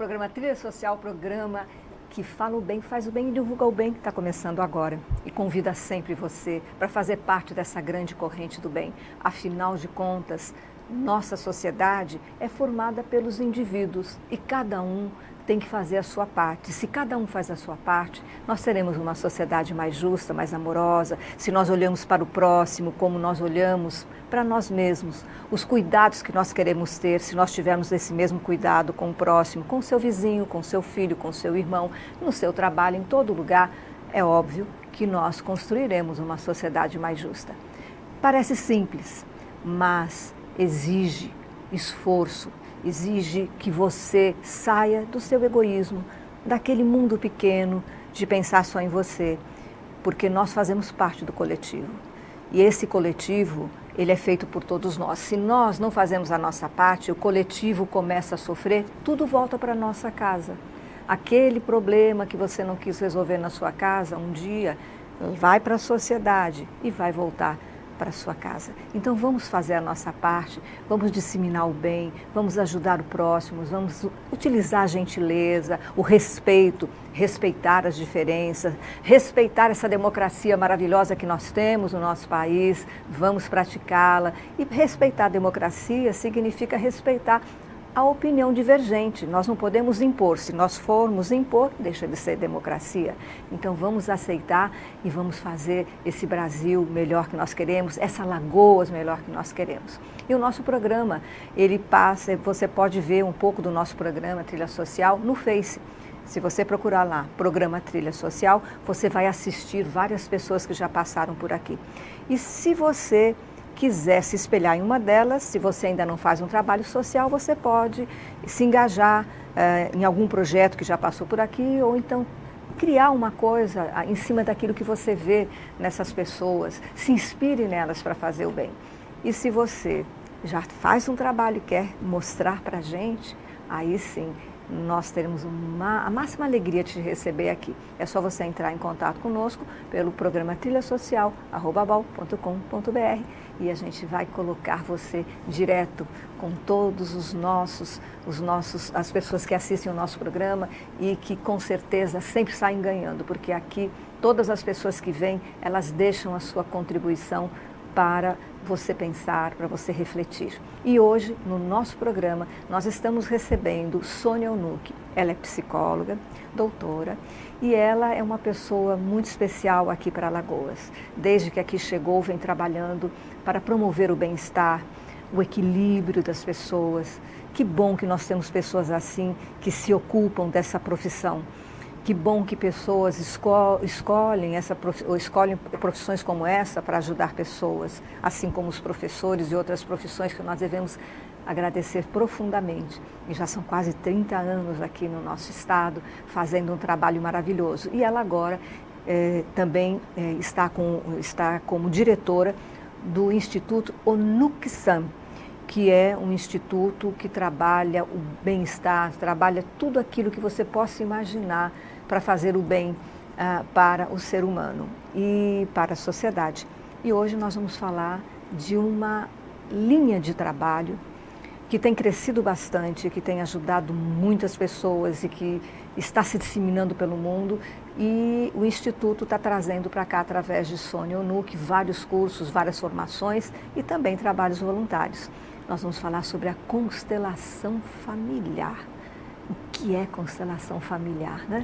programa Trilha Social, programa que fala o bem, faz o bem e divulga o bem, está começando agora. E convida sempre você para fazer parte dessa grande corrente do bem. Afinal de contas, nossa sociedade é formada pelos indivíduos e cada um tem que fazer a sua parte. Se cada um faz a sua parte, nós teremos uma sociedade mais justa, mais amorosa. Se nós olhamos para o próximo como nós olhamos para nós mesmos, os cuidados que nós queremos ter, se nós tivermos esse mesmo cuidado com o próximo, com o seu vizinho, com o seu filho, com o seu irmão, no seu trabalho, em todo lugar, é óbvio que nós construiremos uma sociedade mais justa. Parece simples, mas exige esforço, exige que você saia do seu egoísmo, daquele mundo pequeno de pensar só em você, porque nós fazemos parte do coletivo. E esse coletivo, ele é feito por todos nós. Se nós não fazemos a nossa parte, o coletivo começa a sofrer, tudo volta para a nossa casa. Aquele problema que você não quis resolver na sua casa, um dia vai para a sociedade e vai voltar para a sua casa. Então vamos fazer a nossa parte, vamos disseminar o bem, vamos ajudar o próximo, vamos utilizar a gentileza, o respeito, respeitar as diferenças, respeitar essa democracia maravilhosa que nós temos no nosso país, vamos praticá-la. E respeitar a democracia significa respeitar a opinião divergente. Nós não podemos impor. Se nós formos impor, deixa de ser democracia. Então vamos aceitar e vamos fazer esse Brasil melhor que nós queremos, essa Alagoas melhor que nós queremos. E o nosso programa, ele passa, você pode ver um pouco do nosso programa Trilha Social no Face. Se você procurar lá, Programa Trilha Social, você vai assistir várias pessoas que já passaram por aqui. E se você quiser se espelhar em uma delas, se você ainda não faz um trabalho social, você pode se engajar em algum projeto que já passou por aqui, ou então criar uma coisa em cima daquilo que você vê nessas pessoas, se inspire nelas para fazer o bem. E se você já faz um trabalho e quer mostrar para a gente, aí sim, nós teremos a máxima alegria de te receber aqui. É só você entrar em contato conosco pelo programa trilhasocial@abal.com.br e a gente vai colocar você direto com todos as pessoas que assistem o nosso programa e que com certeza sempre saem ganhando, porque aqui todas as pessoas que vêm, elas deixam a sua contribuição para você pensar, para você refletir. E hoje, no nosso programa, nós estamos recebendo Sônia Onucki. Ela é psicóloga, doutora, e ela é uma pessoa muito especial aqui para Alagoas. Desde que aqui chegou, vem trabalhando para promover o bem-estar, o equilíbrio das pessoas. Que bom que nós temos pessoas assim, que se ocupam dessa profissão. Que bom que pessoas escolhem profissões como essa para ajudar pessoas, assim como os professores e outras profissões que nós devemos agradecer profundamente. E já são quase 30 anos aqui no nosso estado, fazendo um trabalho maravilhoso. E ela agora também está como diretora do Instituto Onucki-san, que é um instituto que trabalha o bem-estar, trabalha tudo aquilo que você possa imaginar para fazer o bem para o ser humano e para a sociedade. E hoje nós vamos falar de uma linha de trabalho que tem crescido bastante, que tem ajudado muitas pessoas e que está se disseminando pelo mundo. E o Instituto está trazendo para cá, através de Sônia Onucki, vários cursos, várias formações e também trabalhos voluntários. Nós vamos falar sobre a constelação familiar. O que é constelação familiar, né?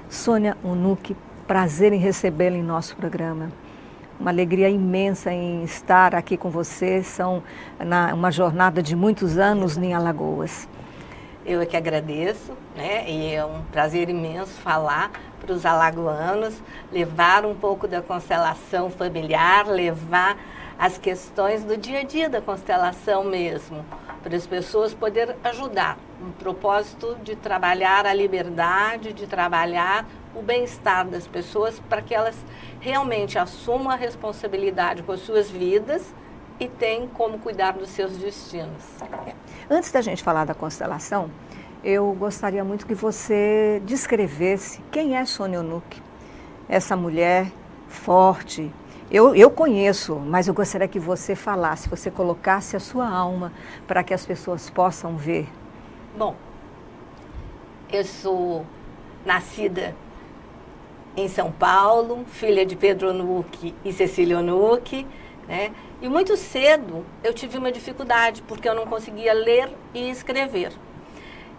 Sônia Onucki, prazer em recebê-la em nosso programa. Uma alegria imensa em estar aqui com você. São uma jornada de muitos anos em Alagoas. Eu é que agradeço, né? E é um prazer imenso falar para os alagoanos, levar um pouco da constelação familiar, levar as questões do dia a dia da constelação mesmo, para as pessoas poderem ajudar. Um propósito de trabalhar a liberdade, de trabalhar o bem-estar das pessoas, para que elas realmente assumam a responsabilidade com as suas vidas e tenham como cuidar dos seus destinos. Antes da gente falar da constelação, eu gostaria muito que você descrevesse quem é Sônia Onucki, essa mulher forte. Eu conheço, mas eu gostaria que você falasse, você colocasse a sua alma para que as pessoas possam ver. Bom, Eu sou nascida em São Paulo, filha de Pedro Onucci e Cecília Onucci, né? E muito cedo eu tive uma dificuldade, porque eu não conseguia ler e escrever.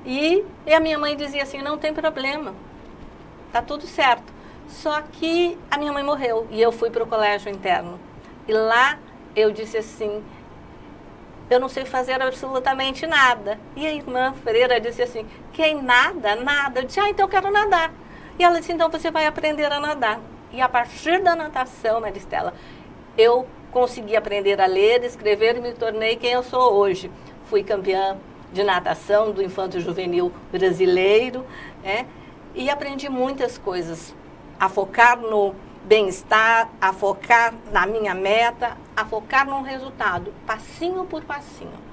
E a minha mãe dizia assim, não tem problema, tá tudo certo. Só que a minha mãe morreu e eu fui para o colégio interno. E lá eu disse assim, eu não sei fazer absolutamente nada. E a irmã Freira disse assim, quem nada? Nada. Eu disse, então eu quero nadar. E ela disse, então você vai aprender a nadar. E a partir da natação, Maristela, eu consegui aprender a ler, escrever e me tornei quem eu sou hoje. Fui campeã de natação do Infanto Juvenil brasileiro, né? E aprendi muitas coisas, a focar no bem-estar, a focar na minha meta, a focar num resultado, passinho por passinho.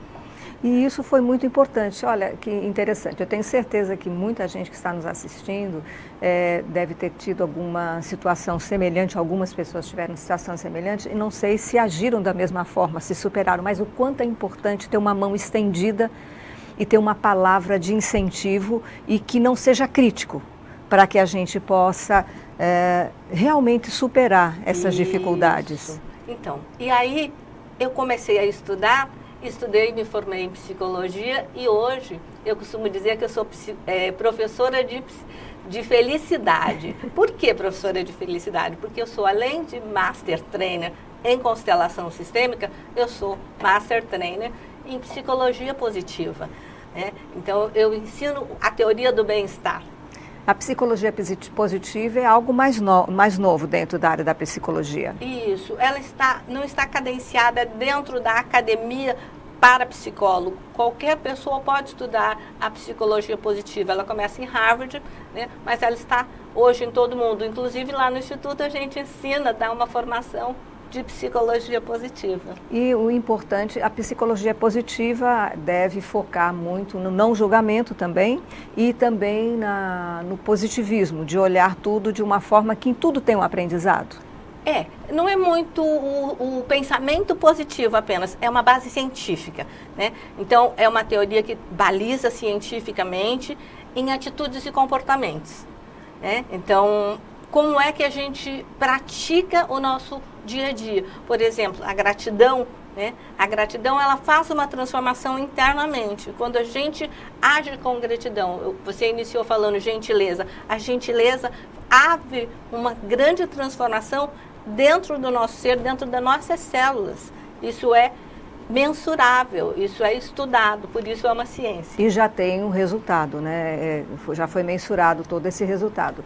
E isso foi muito importante. Olha, que interessante. Eu tenho certeza que muita gente que está nos assistindo deve ter tido alguma situação semelhante, algumas pessoas tiveram situação semelhante, e não sei se agiram da mesma forma, se superaram, mas o quanto é importante ter uma mão estendida e ter uma palavra de incentivo e que não seja crítico, para que a gente possa realmente superar essas dificuldades. Então, e aí eu comecei a estudar, estudei e me formei em psicologia e hoje eu costumo dizer que eu sou professora de felicidade. Por que professora de felicidade? Porque eu sou, além de Master Trainer em constelação sistêmica, eu sou Master Trainer em psicologia positiva, né? Então eu ensino a teoria do bem-estar. A psicologia positiva é algo mais novo dentro da área da psicologia. Isso, ela não está cadenciada dentro da academia para psicólogo. Qualquer pessoa pode estudar a psicologia positiva. Ela começa em Harvard, né? Mas ela está hoje em todo mundo. Inclusive lá no Instituto a gente ensina, dá uma formação de psicologia positiva. E o importante, a psicologia positiva deve focar muito no não julgamento também e também no positivismo, de olhar tudo de uma forma que em tudo tem um aprendizado. Não é muito o pensamento positivo apenas, é uma base científica, né? Então, é uma teoria que baliza cientificamente em atitudes e comportamentos, né? Então, como é que a gente pratica o nosso dia a dia? Por exemplo, a gratidão, né? A gratidão, ela faz uma transformação internamente. Quando a gente age com gratidão, você iniciou falando gentileza, a gentileza abre uma grande transformação dentro do nosso ser, dentro das nossas células. Isso é mensurável, isso é estudado, por isso é uma ciência. E já tem um resultado, né? Já foi mensurado todo esse resultado.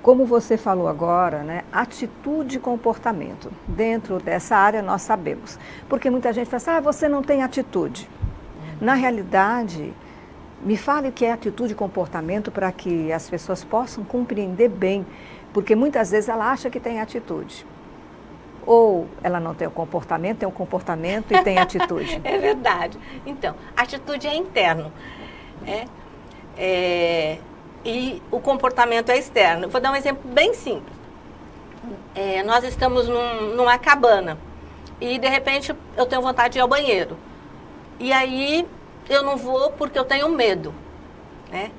Como você falou agora, né? Atitude e comportamento. Dentro dessa área nós sabemos. Porque muita gente fala assim, você não tem atitude. Na realidade, me fale o que é atitude e comportamento para que as pessoas possam compreender bem. Porque muitas vezes ela acha que tem atitude. Ou ela não tem o comportamento, tem um comportamento e tem atitude. É verdade. Então, atitude é interno, né? E o comportamento é externo. Vou dar um exemplo bem simples. Nós estamos numa cabana e, de repente, eu tenho vontade de ir ao banheiro. E aí, eu não vou porque eu tenho medo, né?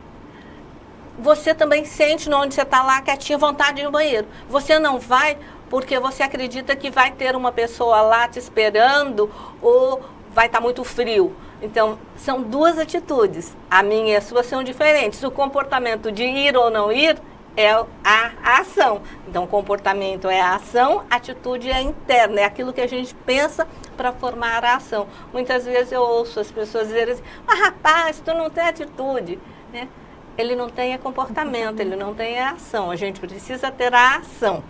Você também sente onde você está lá quietinho, vontade de ir ao banheiro. Você não vai porque você acredita que vai ter uma pessoa lá te esperando ou vai estar muito frio. Então, são duas atitudes. A minha e a sua são diferentes. O comportamento de ir ou não ir é a ação. Então, o comportamento é a ação, a atitude é interna, é aquilo que a gente pensa para formar a ação. Muitas vezes eu ouço as pessoas dizerem assim, mas rapaz, tu não tem atitude, né? Ele não tem comportamento, ele não tem ação. A gente precisa ter a ação.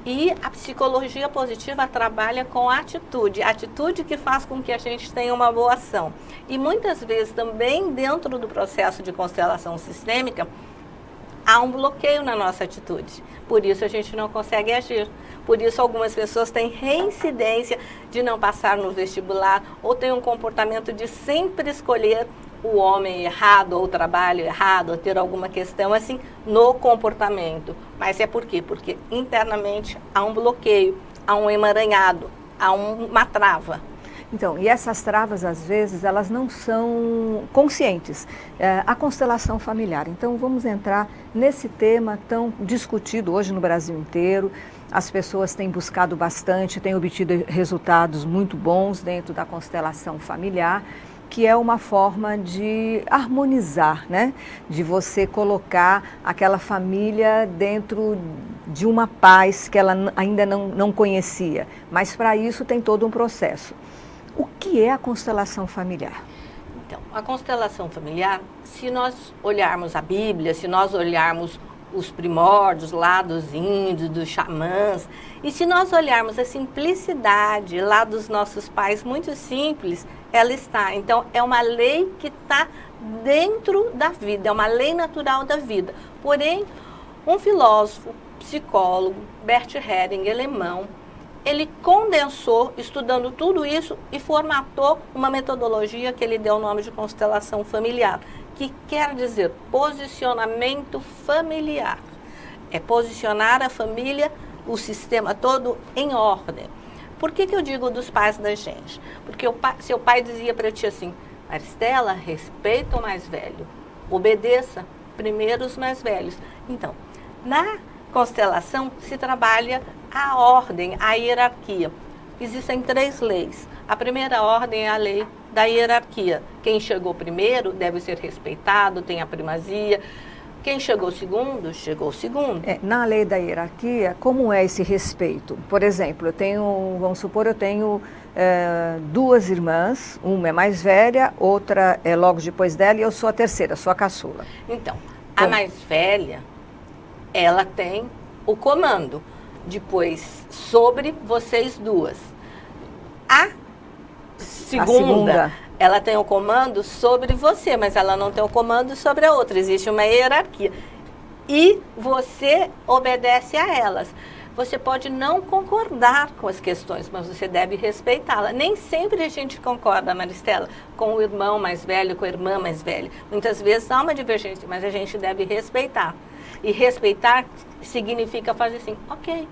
E a psicologia positiva trabalha com a atitude que faz com que a gente tenha uma boa ação. E muitas vezes também dentro do processo de constelação sistêmica, há um bloqueio na nossa atitude. Por isso a gente não consegue agir. Por isso algumas pessoas têm reincidência de não passar no vestibular ou têm um comportamento de sempre escolher o homem errado, ou o trabalho errado, ou ter alguma questão assim no comportamento. Mas é por quê? Porque internamente há um bloqueio, há um emaranhado, há uma trava. Então, e essas travas, às vezes, elas não são conscientes. A constelação familiar. Então, vamos entrar nesse tema tão discutido hoje no Brasil inteiro. As pessoas têm buscado bastante, têm obtido resultados muito bons dentro da constelação familiar, que é uma forma de harmonizar, né? De você colocar aquela família dentro de uma paz que ela ainda não conhecia. Mas, para isso, tem todo um processo. O que é a constelação familiar? Então, a constelação familiar, se nós olharmos a Bíblia, se nós olharmos os primórdios lá dos índios, dos xamãs, e se nós olharmos a simplicidade lá dos nossos pais, muito simples, ela está. Então, é uma lei que está dentro da vida, é uma lei natural da vida. Porém, um filósofo, psicólogo, Bert Hellinger, alemão, ele condensou, estudando tudo isso, e formatou uma metodologia que ele deu o nome de constelação familiar, que quer dizer posicionamento familiar. É posicionar a família, o sistema todo em ordem. Por que eu digo dos pais da gente? Porque seu pai dizia para ti assim: Maristela, respeita o mais velho, obedeça primeiro os mais velhos. Então, na constelação se trabalha a ordem, a hierarquia. Existem 3 leis. A primeira ordem é a lei da hierarquia. Quem chegou primeiro deve ser respeitado, tem a primazia. Quem chegou segundo, chegou segundo. Na lei da hierarquia, como é esse respeito? Por exemplo, vamos supor, eu tenho 2 irmãs, uma é mais velha, outra é logo depois dela e eu sou a terceira, sou a caçula. Então, a mais velha, ela tem o comando, depois sobre vocês duas. A segunda, ela tem o comando sobre você, mas ela não tem o comando sobre a outra. Existe uma hierarquia. E você obedece a elas. Você pode não concordar com as questões, mas você deve respeitá-la. Nem sempre a gente concorda, Maristela, com o irmão mais velho, com a irmã mais velha. Muitas vezes há uma divergência, mas a gente deve respeitar. E respeitar significa fazer assim: ok,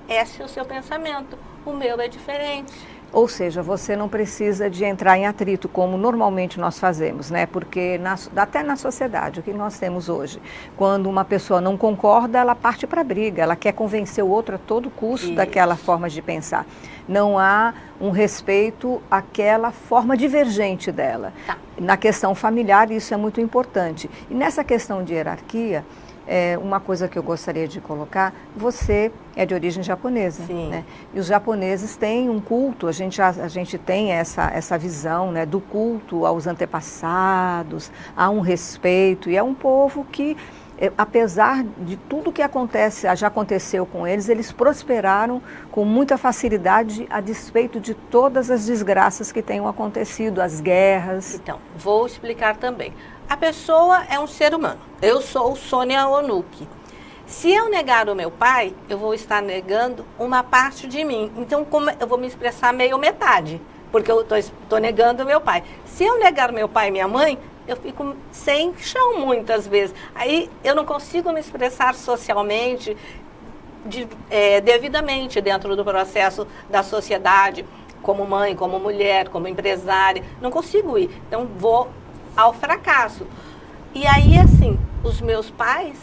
esse é o seu pensamento, o meu é diferente. Ou seja, você não precisa de entrar em atrito, como normalmente nós fazemos, né? Porque até na sociedade, o que nós temos hoje, quando uma pessoa não concorda, ela parte para a briga, ela quer convencer o outro a todo custo daquela forma de pensar. Não há um respeito àquela forma divergente dela. Tá. Na questão familiar, isso é muito importante. E nessa questão de hierarquia, uma coisa que eu gostaria de colocar: você é de origem japonesa, né? E os japoneses têm um culto, a gente tem essa visão, né, do culto aos antepassados, há um respeito, e é um povo que, apesar de tudo que já aconteceu com eles, eles prosperaram com muita facilidade a despeito de todas as desgraças que tenham acontecido, as guerras. Então, vou explicar também. A pessoa é um ser humano. Eu sou Sônia Onuki. Se eu negar o meu pai, eu vou estar negando uma parte de mim. Então, eu vou me expressar meio metade, porque eu estou negando o meu pai. Se eu negar meu pai e minha mãe, eu fico sem chão muitas vezes. Aí eu não consigo me expressar socialmente, devidamente dentro do processo da sociedade, como mãe, como mulher, como empresária. Não consigo ir. Então, vou ao fracasso. E aí, assim, os meus pais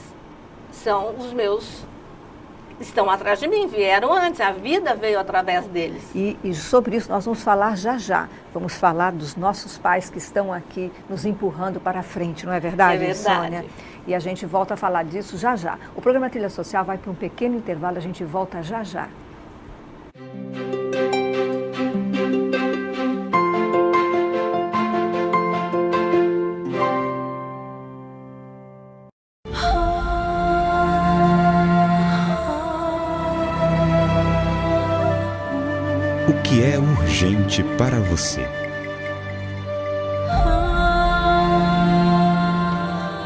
são os meus, estão atrás de mim, vieram antes, a vida veio através deles. E sobre isso nós vamos falar já. Vamos falar dos nossos pais que estão aqui nos empurrando para a frente, não é verdade, É verdade. Sônia? E a gente volta a falar disso já. O programa Trilha Social vai para um pequeno intervalo, a gente volta já. O que é urgente para você?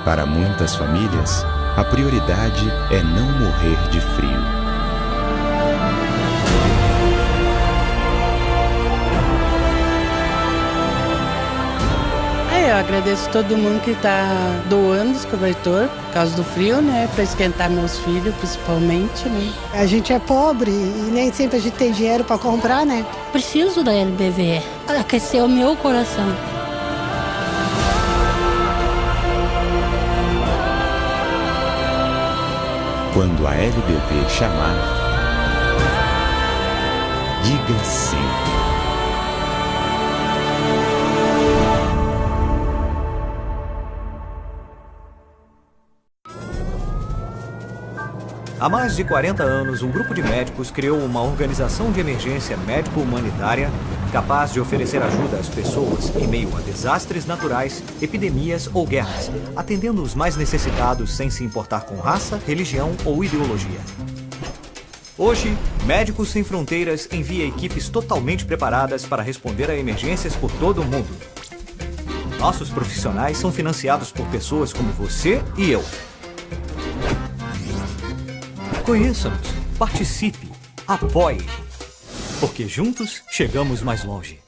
Para muitas famílias, a prioridade é não morrer de frio. É agradeço todo mundo que está doando os cobertores, por causa do frio, né? Para esquentar meus filhos, principalmente, né? A gente é pobre e nem sempre a gente tem dinheiro para comprar, né? Preciso da LBV, aqueceu o meu coração. Quando a LBV chamar, diga sim. Há mais de 40 anos, um grupo de médicos criou uma organização de emergência médico-humanitária capaz de oferecer ajuda às pessoas em meio a desastres naturais, epidemias ou guerras, atendendo os mais necessitados sem se importar com raça, religião ou ideologia. Hoje, Médicos Sem Fronteiras envia equipes totalmente preparadas para responder a emergências por todo o mundo. Nossos profissionais são financiados por pessoas como você e eu. Conheça-nos, participe, apoie, porque juntos chegamos mais longe.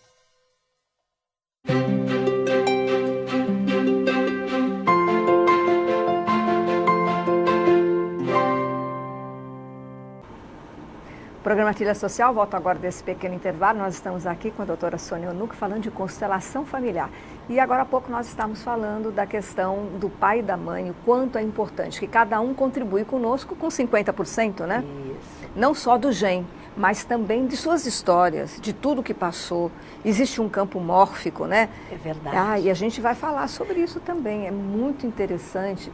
O programa Trilha Social volta agora desse pequeno intervalo. Nós estamos aqui com a doutora Sônia Onuck falando de constelação familiar. E agora há pouco nós estamos falando da questão do pai e da mãe, o quanto é importante que cada um contribui conosco com 50%, né? Isso. Não só do gen, mas também de suas histórias, de tudo que passou. Existe um campo mórfico, né? É verdade. E a gente vai falar sobre isso também. É muito interessante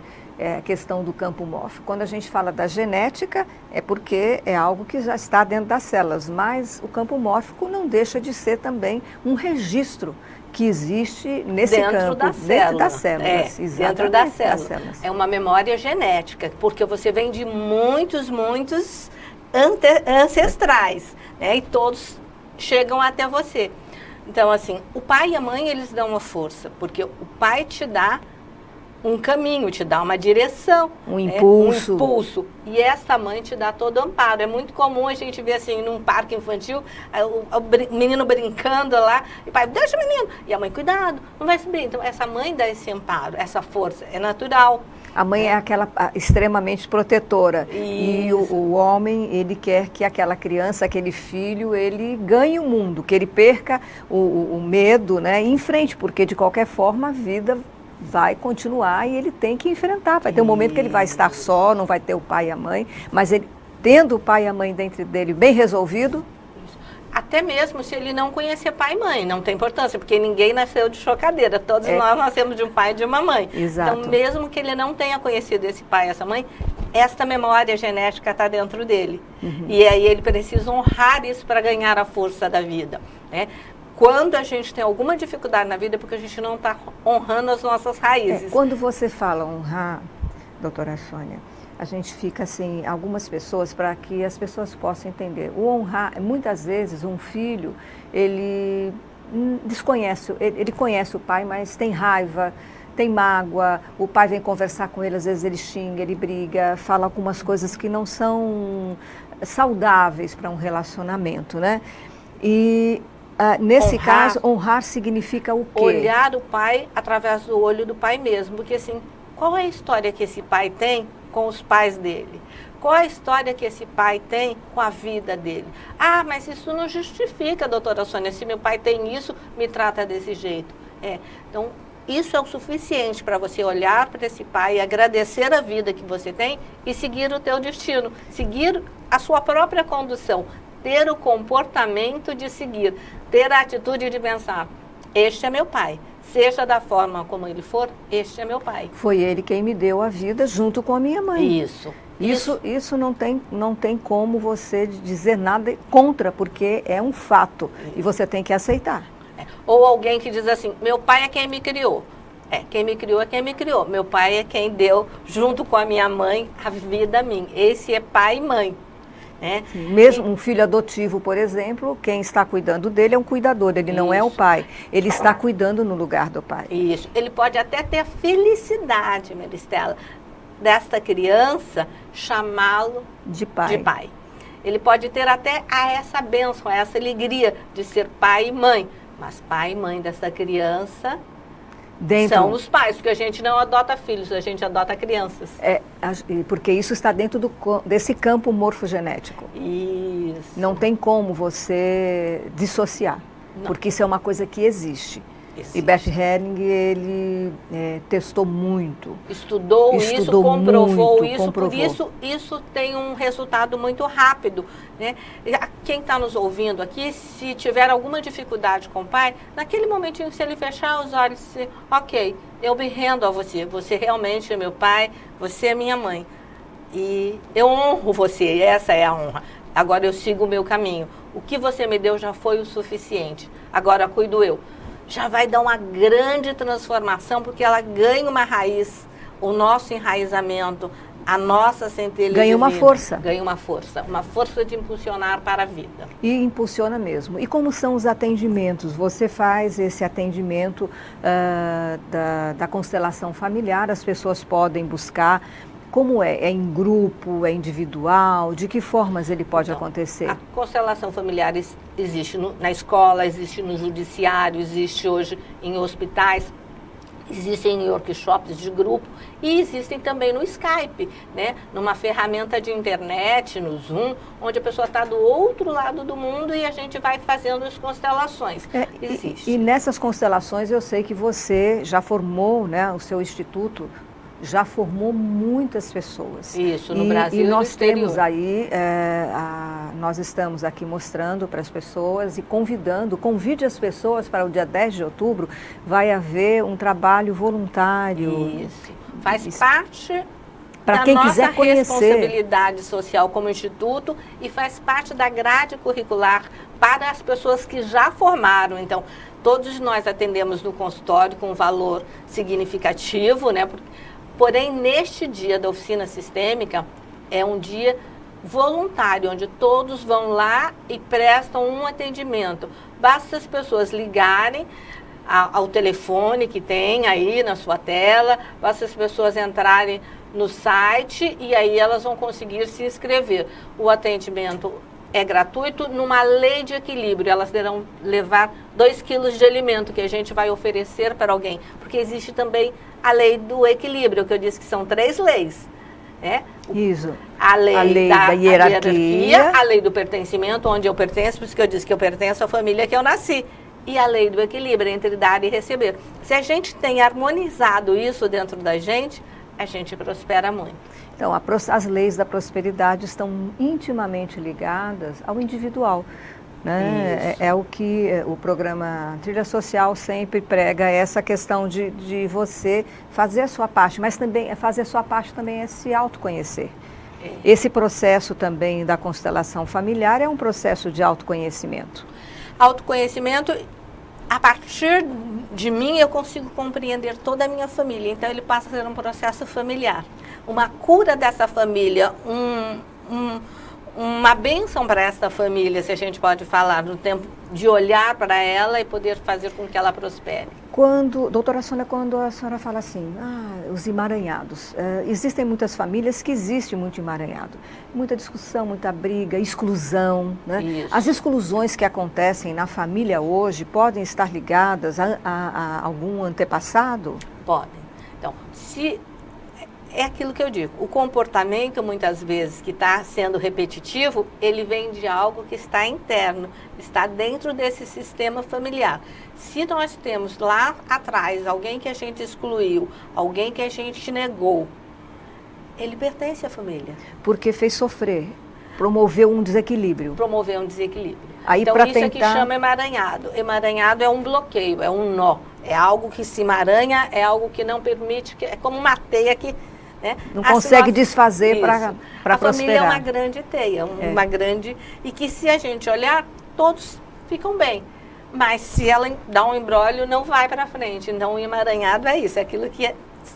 a questão do campo mórfico. Quando a gente fala da genética, é porque é algo que já está dentro das células, mas o campo mórfico não deixa de ser também um registro que existe nesse dentro campo, dentro das células. Dentro das células. É uma memória genética, porque você vem de muitos ancestrais, né? E todos chegam até você. Então, assim, o pai e a mãe, eles dão uma força, porque o pai te dá um caminho, te dá uma direção. Um impulso. Um impulso. E essa mãe te dá todo amparo. É muito comum a gente ver assim, num parque infantil, o menino brincando lá, e o pai, deixa o menino. E a mãe, cuidado, não vai subir. Então, essa mãe dá esse amparo, essa força, é natural. A mãe é aquela extremamente protetora. Isso. E o homem, ele quer que aquela criança, aquele filho, ele ganhe o mundo, que ele perca o medo, né, e enfrente, porque de qualquer forma a vida vai continuar e ele tem que enfrentar. Vai ter um momento que ele vai estar só, não vai ter o pai e a mãe, mas ele, tendo o pai e a mãe dentro dele bem resolvido... Até mesmo se ele não conhecer pai e mãe, não tem importância, porque ninguém nasceu de chocadeira, todos nós nascemos de um pai e de uma mãe. Exato. Então, mesmo que ele não tenha conhecido esse pai e essa mãe, esta memória genética está dentro dele. Uhum. E aí ele precisa honrar isso para ganhar a força da vida, né? Quando a gente tem alguma dificuldade na vida, é porque a gente não está honrando as nossas raízes. Quando você fala honrar, doutora Sônia, a gente fica assim, algumas pessoas, para que as pessoas possam entender. O honrar, muitas vezes, um filho, ele desconhece, ele conhece o pai, mas tem raiva, tem mágoa, o pai vem conversar com ele, às vezes ele xinga, ele briga, fala algumas coisas que não são saudáveis para um relacionamento, né? E... nesse caso, honrar significa o quê? Olhar o pai através do olho do pai mesmo. Porque assim, qual é a história que esse pai tem com os pais dele? Qual é a história que esse pai tem com a vida dele? Ah, mas isso não justifica, doutora Sônia, se meu pai tem isso, me trata desse jeito. Então, isso é o suficiente para você olhar para esse pai e agradecer a vida que você tem e seguir o teu destino, seguir a sua própria condução. Ter o comportamento de seguir, ter a atitude de pensar, este é meu pai, seja da forma como ele for, este é meu pai. Foi ele quem me deu a vida junto com a minha mãe. Isso não tem como você dizer nada contra, porque é um fato e você tem que aceitar. Ou alguém que diz assim, meu pai é quem me criou. Quem me criou é quem me criou. Meu pai é quem deu, junto com a minha mãe, a vida a mim. Esse é pai e mãe. Mesmo um filho adotivo, por exemplo, quem está cuidando dele é um cuidador, ele não é o pai, ele está cuidando no lugar do pai. Isso, ele pode até ter a felicidade, Maristela, desta criança chamá-lo de pai. Ele pode ter até essa bênção, essa alegria de ser pai e mãe, mas pai e mãe dessa criança São os pais, porque a gente não adota filhos, a gente adota crianças. Porque isso está dentro desse campo morfogenético. Isso. Não tem como você dissociar, porque isso é uma coisa que existe. E Bert Helling, ele testou muito. Estudou isso, comprovou muito, isso, por isso tem um resultado muito rápido. Né? Quem está nos ouvindo aqui, se tiver alguma dificuldade com o pai, naquele momentinho, se ele fechar os olhos e dizer, ok, eu me rendo a você realmente é meu pai, você é minha mãe. E eu honro você, essa é a honra. Agora eu sigo o meu caminho. O que você me deu já foi o suficiente, agora cuido eu. Já vai dar uma grande transformação, porque ela ganha uma raiz, o nosso enraizamento, a nossa centelha ganha uma força. Ganha uma força de impulsionar para a vida. E impulsiona mesmo. E como são os atendimentos? Você faz esse atendimento da constelação familiar, as pessoas podem buscar. Como é? É em grupo, é individual? De que formas ele pode acontecer? A constelação familiar existe na escola, existe no judiciário, existe hoje em hospitais, existem em workshops de grupo e existem também no Skype, né? Numa ferramenta de internet, no Zoom, onde a pessoa está do outro lado do mundo e a gente vai fazendo as constelações. Existe. E nessas constelações eu sei que você já formou, né, o seu instituto, já formou muitas pessoas. Isso, no Brasil e no exterior. Temos aí, nós estamos aqui mostrando para as pessoas e convide as pessoas para o dia 10 de outubro, vai haver um trabalho voluntário. Isso, faz parte para quem quiser conhecer. Responsabilidade social como instituto e faz parte da grade curricular para as pessoas que já formaram. Então, todos nós atendemos no consultório com um valor significativo, né? Porém, neste dia da oficina sistêmica, é um dia voluntário, onde todos vão lá e prestam um atendimento. Basta as pessoas ligarem ao telefone que tem aí na sua tela, basta as pessoas entrarem no site e aí elas vão conseguir se inscrever. O atendimento é gratuito, numa lei de equilíbrio. Elas deverão levar 2 quilos de alimento que a gente vai oferecer para alguém, porque existe também a lei do equilíbrio, que eu disse que são 3 leis. Né? Isso. A lei da hierarquia, a lei do pertencimento, onde eu pertenço, por isso que eu disse que eu pertenço à família que eu nasci, e a lei do equilíbrio entre dar e receber. Se a gente tem harmonizado isso dentro da gente, a gente prospera muito. Então, as leis da prosperidade estão intimamente ligadas ao individual. Né? É o que o programa Trilha Social sempre prega, essa questão de você fazer a sua parte, mas também fazer a sua parte também é se autoconhecer. Esse processo também da constelação familiar é um processo de autoconhecimento. Autoconhecimento, a partir de mim eu consigo compreender toda a minha família, então ele passa a ser um processo familiar. Uma cura dessa família, uma bênção para essa família, se a gente pode falar, no tempo de olhar para ela e poder fazer com que ela prospere. Doutora Sônia, quando a senhora fala assim, os emaranhados, existem muitas famílias que existe muito emaranhado, muita discussão, muita briga, exclusão, né? As exclusões que acontecem na família hoje podem estar ligadas a algum antepassado? Podem. Então, é aquilo que eu digo, o comportamento muitas vezes que está sendo repetitivo, ele vem de algo que está interno, está dentro desse sistema familiar. Se nós temos lá atrás alguém que a gente excluiu, alguém que a gente negou, ele pertence à família. Porque fez sofrer, promoveu um desequilíbrio. Aí, então isso aqui chama emaranhado. Emaranhado é um bloqueio, é um nó, é algo que se emaranha, é algo que não permite, é como uma teia que... Né? Não consegue desfazer para prosperar. A família é uma grande teia, uma grande... E que se a gente olhar, todos ficam bem. Mas se ela dá um embrólio, não vai para frente. Então, o emaranhado é isso, é aquilo que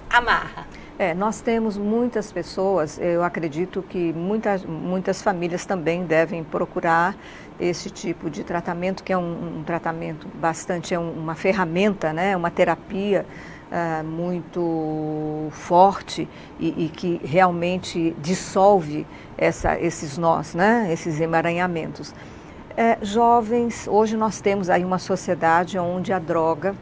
amarra. Nós temos muitas pessoas, eu acredito que muitas famílias também devem procurar esse tipo de tratamento, que é um tratamento bastante, uma ferramenta, né? Uma terapia muito forte e que realmente dissolve esses nós, né? Esses emaranhamentos. Jovens, hoje nós temos aí uma sociedade onde a droga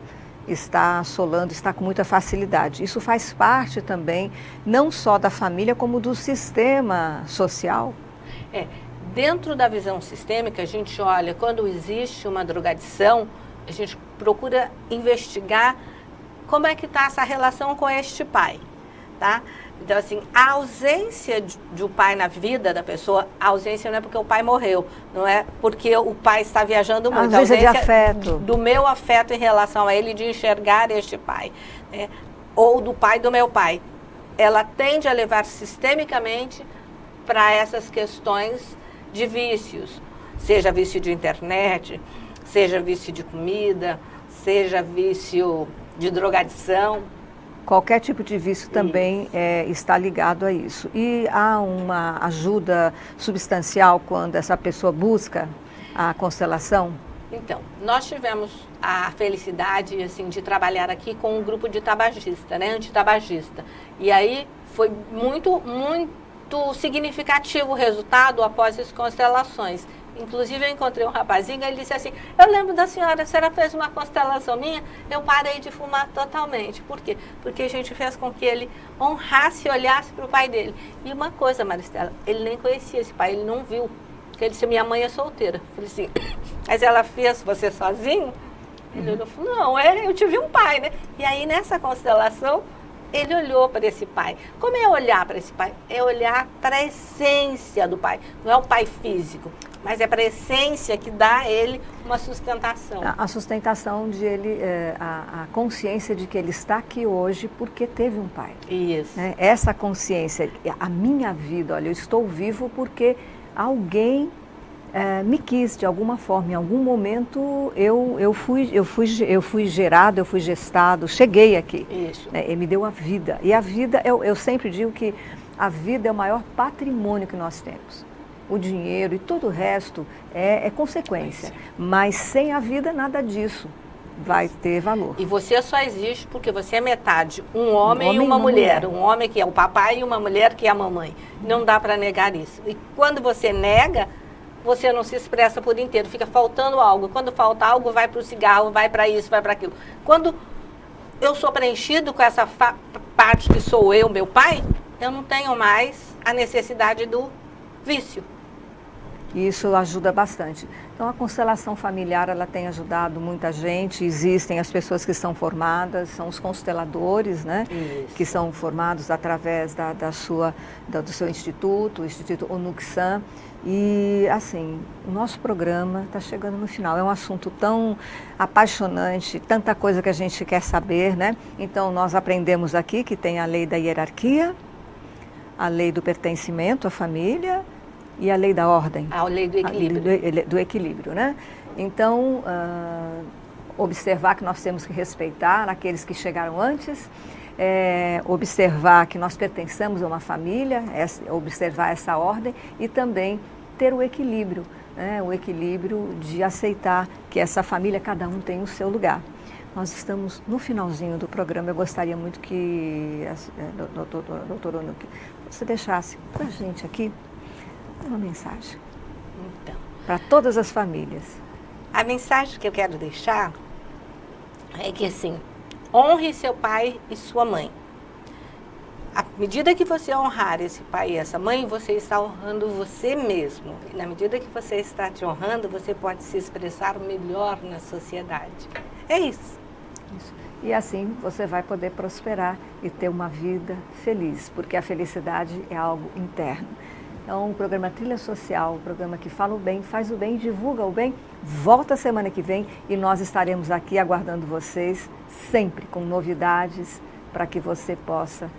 está assolando, está com muita facilidade. Isso faz parte também, não só da família, como do sistema social. Dentro da visão sistêmica, a gente olha, quando existe uma drogadição, a gente procura investigar como é que está essa relação com este pai, tá? Então, assim, a ausência de um pai na vida da pessoa, a ausência não é porque o pai morreu, não é porque o pai está viajando muito. A ausência de afeto. Do meu afeto em relação a ele, de enxergar este pai, né? Ou do pai do meu pai. Ela tende a levar sistemicamente para essas questões de vícios, seja vício de internet, seja vício de comida, seja vício de drogadição. Qualquer tipo de vício também está ligado a isso. E há uma ajuda substancial quando essa pessoa busca a constelação? Então, nós tivemos a felicidade assim, de trabalhar aqui com um grupo de tabagista, né, antitabagista. E aí foi muito significativo o resultado após as constelações. Inclusive, eu encontrei um rapazinho, ele disse assim, eu lembro da senhora, a senhora fez uma constelação minha, eu parei de fumar totalmente. Por quê? Porque a gente fez com que ele honrasse e olhasse para o pai dele. E uma coisa, Maristela, ele nem conhecia esse pai, ele não viu. Porque ele disse, minha mãe é solteira. Eu falei assim, mas ela fez você sozinho? Ele olhou e falou, não, eu tive um pai, né? E aí, nessa constelação, ele olhou para esse pai. Como é olhar para esse pai? É olhar para a essência do pai. Não é o pai físico, mas é para a essência que dá a ele uma sustentação. A sustentação de ele, a consciência de que ele está aqui hoje porque teve um pai. Isso. Né? Essa consciência, a minha vida, olha, eu estou vivo porque alguém me quis de alguma forma. Em algum momento eu fui gerado, eu fui gestado, cheguei aqui. Isso. Né? Ele me deu a vida. E a vida, eu sempre digo que a vida é o maior patrimônio que nós temos. O dinheiro e todo o resto é consequência. Mas sem a vida, nada disso vai ter valor. E você só existe porque você é metade, um homem e uma mulher. Um homem que é o papai e uma mulher que é a mamãe. Não dá para negar isso. E quando você nega, você não se expressa por inteiro, fica faltando algo. Quando falta algo, vai para o cigarro, vai para isso, vai para aquilo. Quando eu sou preenchido com essa parte que sou eu, meu pai, eu não tenho mais a necessidade do vício. E isso ajuda bastante. Então, a constelação familiar, ela tem ajudado muita gente. Existem as pessoas que são formadas, são os consteladores, né? Isso. Que são formados através do seu instituto, o Instituto Onuxan. E, assim, o nosso programa está chegando no final. É um assunto tão apaixonante, tanta coisa que a gente quer saber, né? Então, nós aprendemos aqui que tem a lei da hierarquia, a lei do pertencimento à família e a lei da ordem. A lei do equilíbrio. Do equilíbrio, né? Então, observar que nós temos que respeitar aqueles que chegaram antes, observar que nós pertencemos a uma família, observar essa ordem e também ter o equilíbrio, né? O equilíbrio de aceitar que essa família, cada um tem o seu lugar. Nós estamos no finalzinho do programa. Eu gostaria muito que, doutor Onuki, você deixasse para a gente aqui uma mensagem. Então, para todas as famílias. A mensagem que eu quero deixar é que, assim, honre seu pai e sua mãe. À medida que você honrar esse pai e essa mãe, você está honrando você mesmo. E na medida que você está te honrando, você pode se expressar melhor na sociedade. É isso. E assim você vai poder prosperar e ter uma vida feliz, porque a felicidade é algo interno. Então, o programa Trilha Social, o programa que fala o bem, faz o bem, divulga o bem, volta semana que vem e nós estaremos aqui aguardando vocês sempre com novidades para que você possa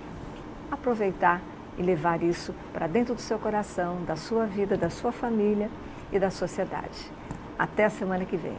aproveitar e levar isso para dentro do seu coração, da sua vida, da sua família e da sociedade. Até a semana que vem.